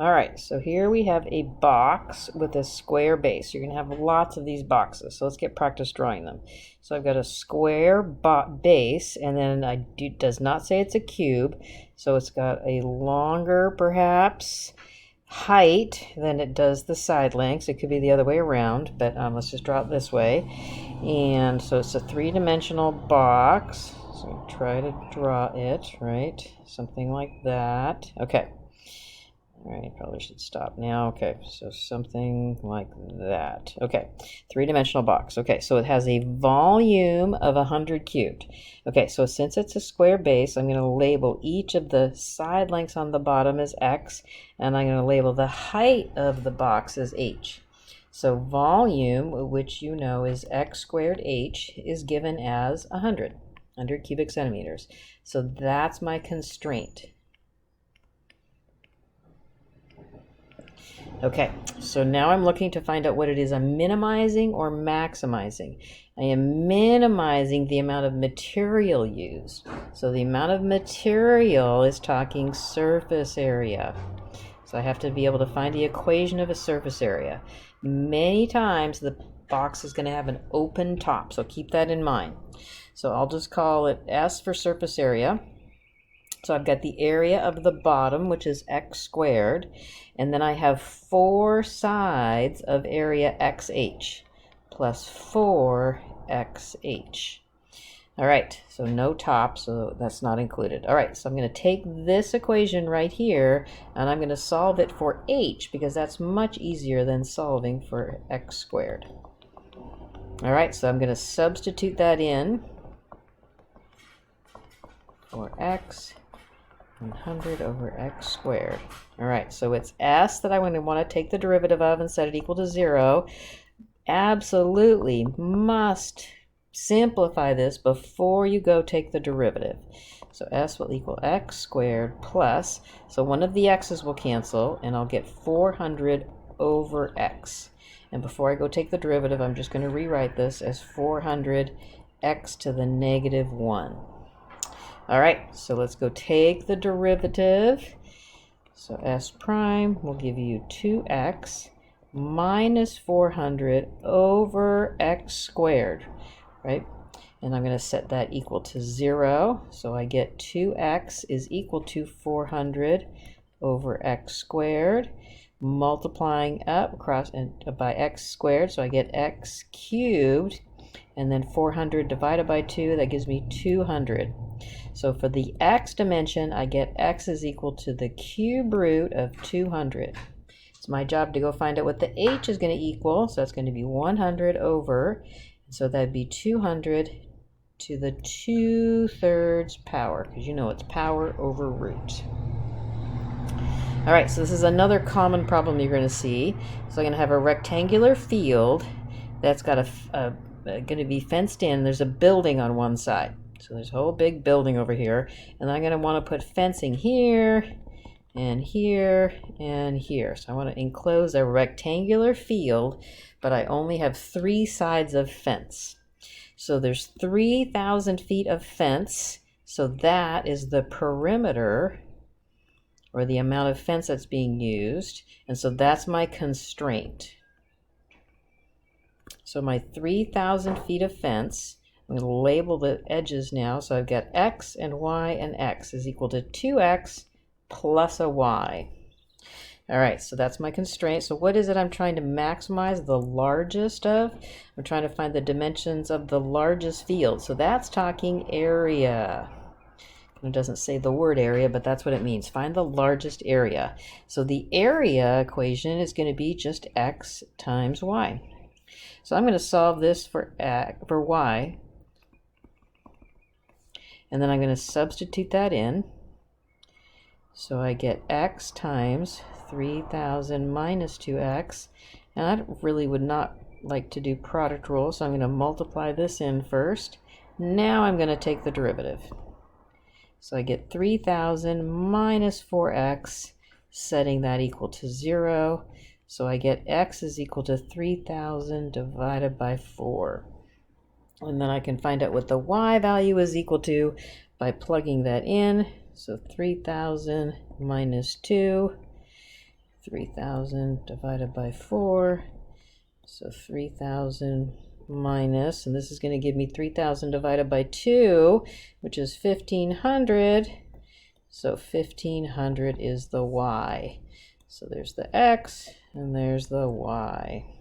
All right, so here we have a box with a square base. You're going to have lots of these boxes, so let's get practice drawing them. So I've got a square base, and then does not say it's a cube, so it's got a longer, perhaps, height than it does the side lengths. It could be the other way around, but let's just draw it this way. And so it's a three-dimensional box. So try to draw it, right? Something like that. Okay. All right, probably should stop now. Okay, so something like that. Okay, three-dimensional box. Okay, so it has a volume of 100 cubed. Okay, so since it's a square base, I'm going to label each of the side lengths on the bottom as x, and I'm going to label the height of the box as h. So volume, which you know is x squared h, is given as 100 cubic centimeters. So that's my constraint. Okay, so now I'm looking to find out what it is I'm minimizing or maximizing. I am minimizing the amount of material used. So the amount of material is talking surface area. So I have to be able to find the equation of a surface area. Many times the box is going to have an open top, so keep that in mind. So I'll just call it S for surface area. So I've got the area of the bottom, which is x squared, and then I have 4 sides of area xh plus 4xh. All right, so no top, so that's not included. All right, so I'm going to take this equation right here, and I'm going to solve it for h, because that's much easier than solving for x squared. All right, so I'm going to substitute that in for x 100 over x squared. All right, so it's s that I want to take the derivative of and set it equal to 0. Absolutely must simplify this before you go take the derivative. So s will equal x squared plus, so one of the x's will cancel, and I'll get 400 over x. And before I go take the derivative, I'm just going to rewrite this as 400 x to the negative 1. All right, so let's go take the derivative. So s prime will give you 2x minus 400 over x squared, right? And I'm going to set that equal to 0. So I get 2x is equal to 400 over x squared, multiplying up across and by x squared, so I get x cubed, and then 400 divided by 2, that gives me 200. So for the x dimension, I get x is equal to the cube root of 200. It's my job to go find out what the h is going to equal, so it's going to be 100 over, so that'd be 200 to the 2/3 power, because you know it's power over root. All right, so this is another common problem you're going to see. So I'm going to have a rectangular field that's got going to be fenced in. There's a building on one side. So there's a whole big building over here, and I'm going to want to put fencing here and here and here. So I want to enclose a rectangular field, but I only have 3 sides of fence. So there's 3,000 feet of fence, so that is the perimeter, or the amount of fence that's being used, and so that's my constraint. So my 3,000 feet of fence, I'm going to label the edges now. So I've got x and y, and x is equal to 2x plus a y. All right, so that's my constraint. So what is it I'm trying to maximize the largest of? I'm trying to find the dimensions of the largest field. So that's talking area. It doesn't say the word area, but that's what it means. Find the largest area. So the area equation is going to be just x times y. So I'm going to solve this for y. And then I'm going to substitute that in. So I get x times 3,000 minus 2x. And I really would not like to do product rule, so I'm going to multiply this in first. Now I'm going to take the derivative. So I get 3,000 minus 4x, setting that equal to 0. So I get x is equal to 3,000 divided by 4. And then I can find out what the y value is equal to by plugging that in. So 3,000 minus 2 3,000 divided by 4. So 3,000 minus, and this is going to give me 3,000 divided by 2, which is 1,500. So 1,500 is the y. So there's the x, and there's the y.